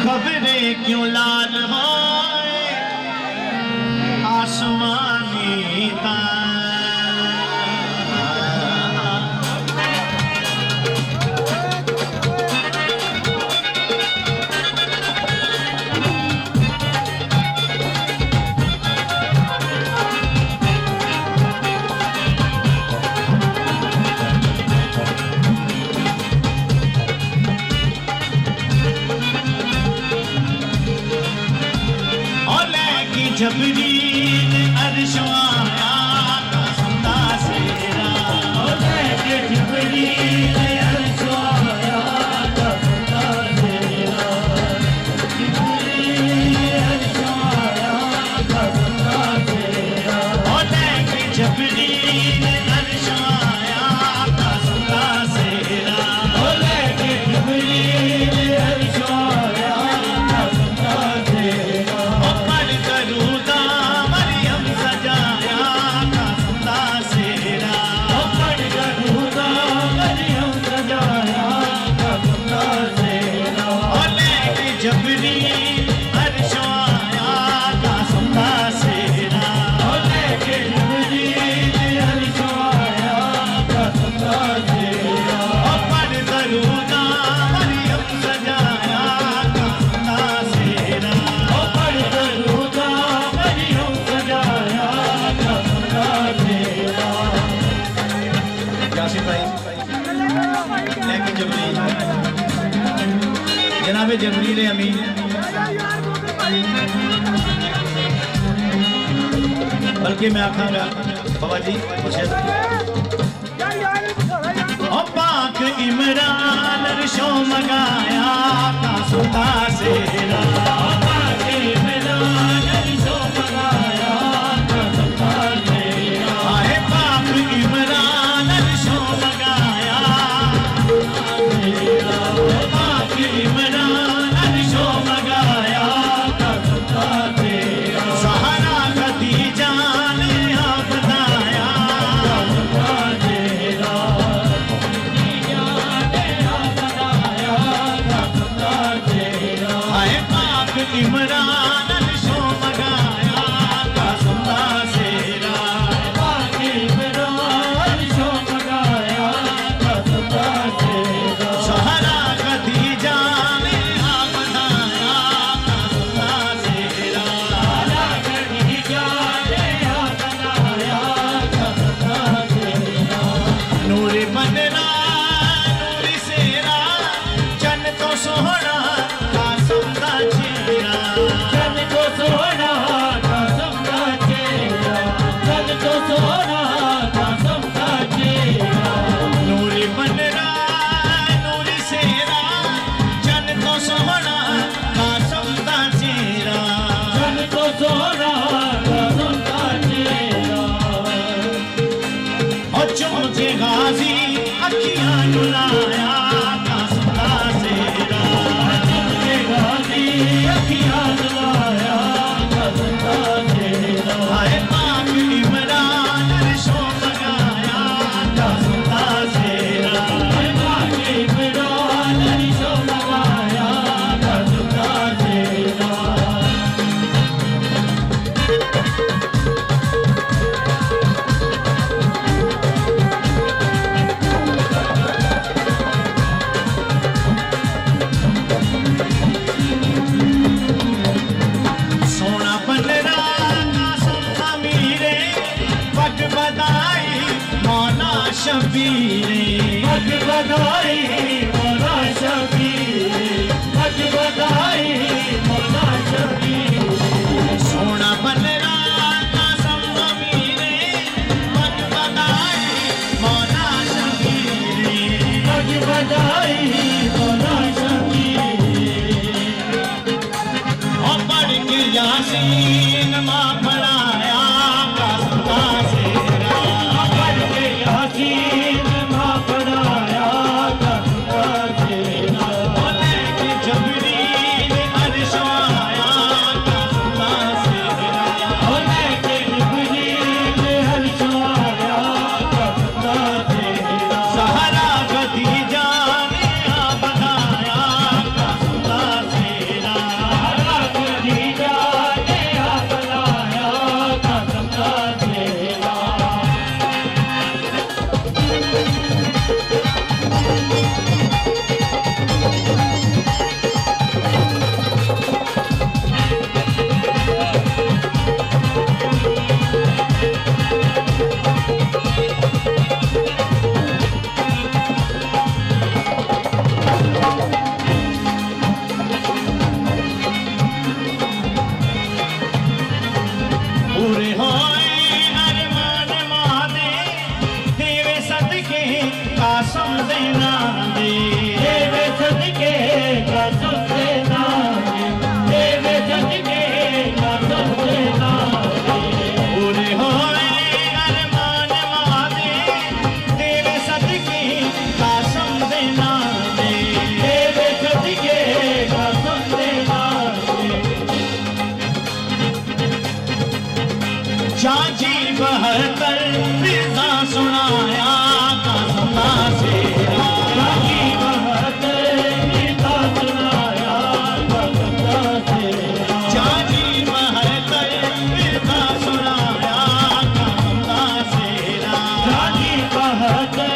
खबरें क्यों लाल हो आसमानी तारा। जबरील अर्शो आया कसमदा सेरा। जबरील अर्शो आया कसमदा सेरा। जबरील अर्शो आया कसमदा सेरा। जबरील अर्शो आया कसमदा सेरा। जबरील अर्शो आया कसमदा सेरा। जनाब जबरील अमीन बल्कि मैं आखांगा बाबा जी पाक इमरान अर्शो मगाया कसमदा सेरा। पाक इमरान अर्शो मगाया कसमदा सेरा। पाक इमरान अर्शो मगाया पाक इमरान अर्शो मगाया कसमदा सेरा। सहारा खदीजा ने बताया कसमदा सेरा। इमरान अर्शो मगाया कसमदा सेरा। पाक इमरान अर्शो मगाया कसमदा सेरा। सहारा खदीजा ने बताया कसमदा सेरा। सहारा खदीजा ने बताया कसमदा सेरा। नूर बदना नूर सेरा चन तो सोहना कसमदा चेरा। चन तो सोहना कसमदा चेरा। चन तो सोहना कसमदा चेरा। नूरी बनना नूरी सेरा चन तो सोहना कसमदा चेरा। चन तो सोहना कसमदा चेरा। और चमके गाजी अखियां नुलाया कसमदा सेरा। चमके गाजी अखियां नुलाया कसमदा सेरा। पाक इमरान अर्शो मगाया कसमदा सेरा। पाक इमरान अर्शो मगाया कसमदा सेरा। सोना बनरा कसम अमीरे पग बधाई मौला शबीरे। पग बधाई मौला शबीरे। पग बधाई मौला शबीरे। सोना बनरा कसम अमीरे पग बधाई मौला शबीरे। पग बधाई मौला शबीरे। और पढ़ के यासीन माँ पढ़ाया कसमदा सेरा। पढ़ के यासीन माँ पढ़ाया कसमदा सेरा। जबरील अर्शो कसम देना दे, तेरे सदके कसम देना दे, तेरे सदके कसम देना दे। पूरे होए अरमान मादे, तेरे सदके कसम देना दे, तेरे सदके कसम देना दे। चाची बहत्तर फिजा सुनाया कसम से, चाची बहत्तर फिजा सुनाया कसम से, चाची बहत्तर फिजा सुनाया कसम से, चाची बहत्तर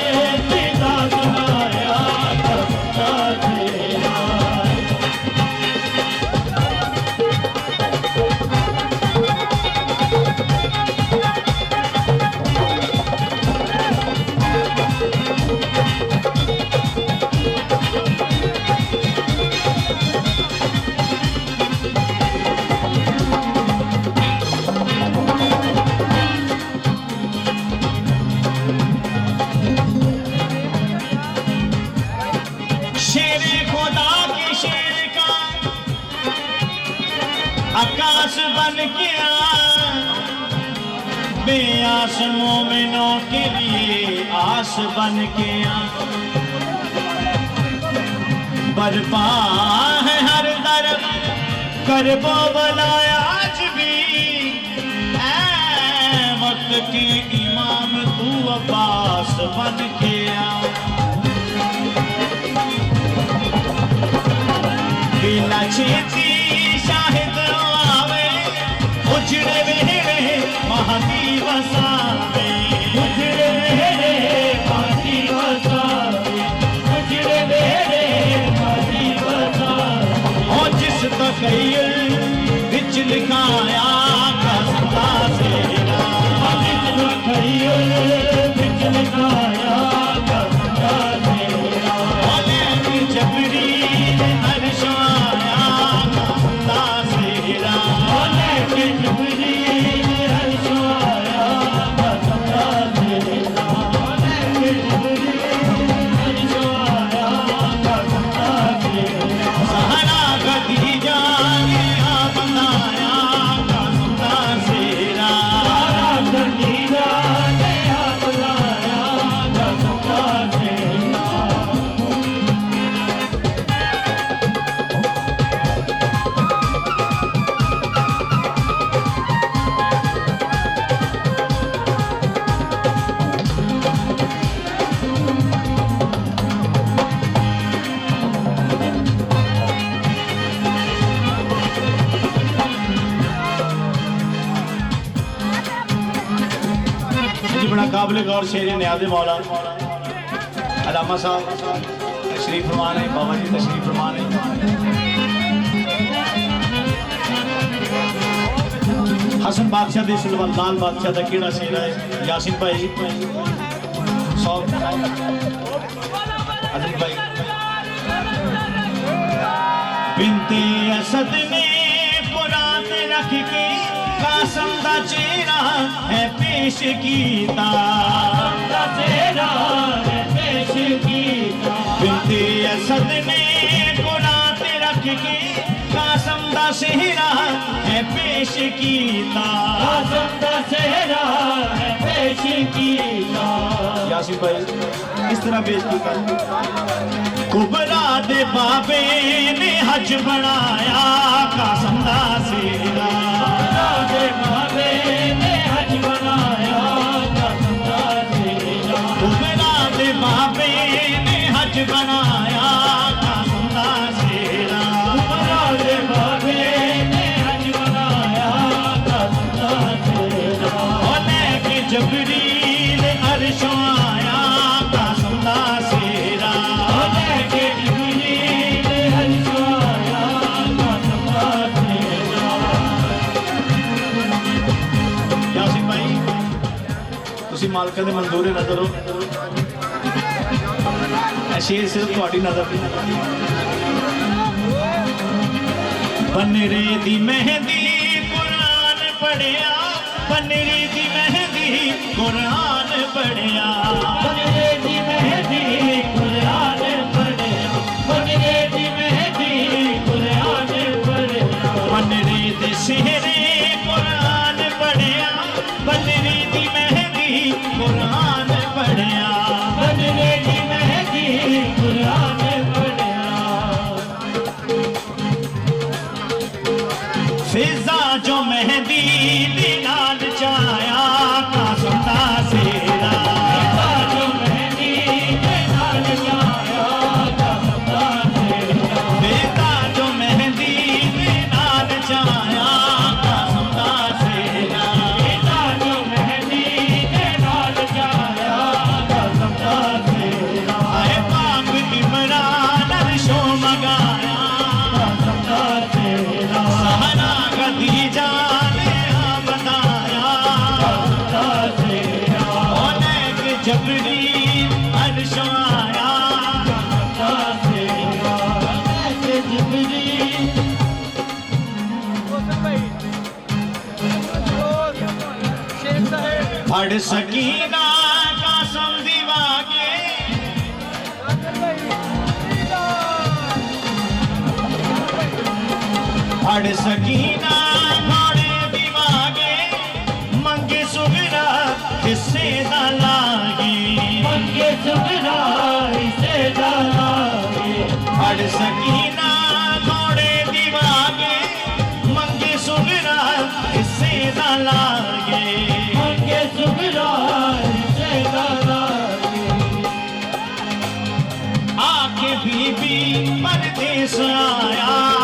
फिजा सुनाया कसम से। आकाश बन के बेआस मोमिनों के लिए आस बन के बरपा है हर तरफ करबो बनाया आज भी, ऐ वक्त के इमाम तू अब्बास बन के बिना छेती शाहिद आवे, उजड़े वेड़े महदी वसावे, उजड़े वेड़े महदी वसावे, उजड़े वेड़े महदी वसावे। ओ जिस तकैयुल विच लिखाया कसम से, जिस तकैयुल विच लिखाया कसम से, ओले की जबरील अर्श आया कसम से, ओले की जबरील अर्श आया कसम से, ओले की जबरील अर्श आया कसम से। सहरा खदीजा ने अपनाया कसम से, सहरा खदीजा ने अपनाया कसम से। जी बड़ा काबिल गौर शेर नियाज़ मौला अल्लामा साहब तशरीफ फरमान है, बाबा जी तशरीफ फरमान है। हसन बादशाह दे सिलवा लाल बादशाह दा केड़ा शेर है यासिन भाई सौ अदल भाई। बिनते असद ने कुरान रख के कासम दा चेहरा है पेश कीता, चेहरा है पेश कीता। बिनते असद ने कुरान रख के कासम दा चेहरा है पेश कीता, कासम दा चेहरा है पेश कीता। यासिन भाई किस तरह पेश कीता? कुबरा दे बाबे ने हज बनाया कासम दा चेहरा, कुबरा दे बाबे ने हज बनाया कासम दा चेहरा, कुबरा दे बाबे ने हज बनाया कासम दा चेहरा, कुबरा दे बाबे ने हज बनाया कासम दा चेहरा। ओले के जबरील अर्श आया कासम दा चेहरा, ओले के जबरील अर्श आया कासम दा चेहरा। यासिन भाई तुसी मालका दे मंजूर नजर हो, शेर सिर्फ थोड़ी नजर। बनरे दी मेहंदी कुरान पढ़िया, बनरे दी मेहंदी कुरान पढ़िया, बनरे दी मेहंदी अड़ सकीना का समझिवागे अड़ सकीना घोड़े दिवागे मंगे सुगरा हिस्से दा लागे मंगे सुगरा हिस्से दा लागे अड़ सकीना घोड़े दिवागे मंगे सुगरा हिस्से दा लागे मंगे सुगरा हिस्से दा लागे आके बीबी परदेस आया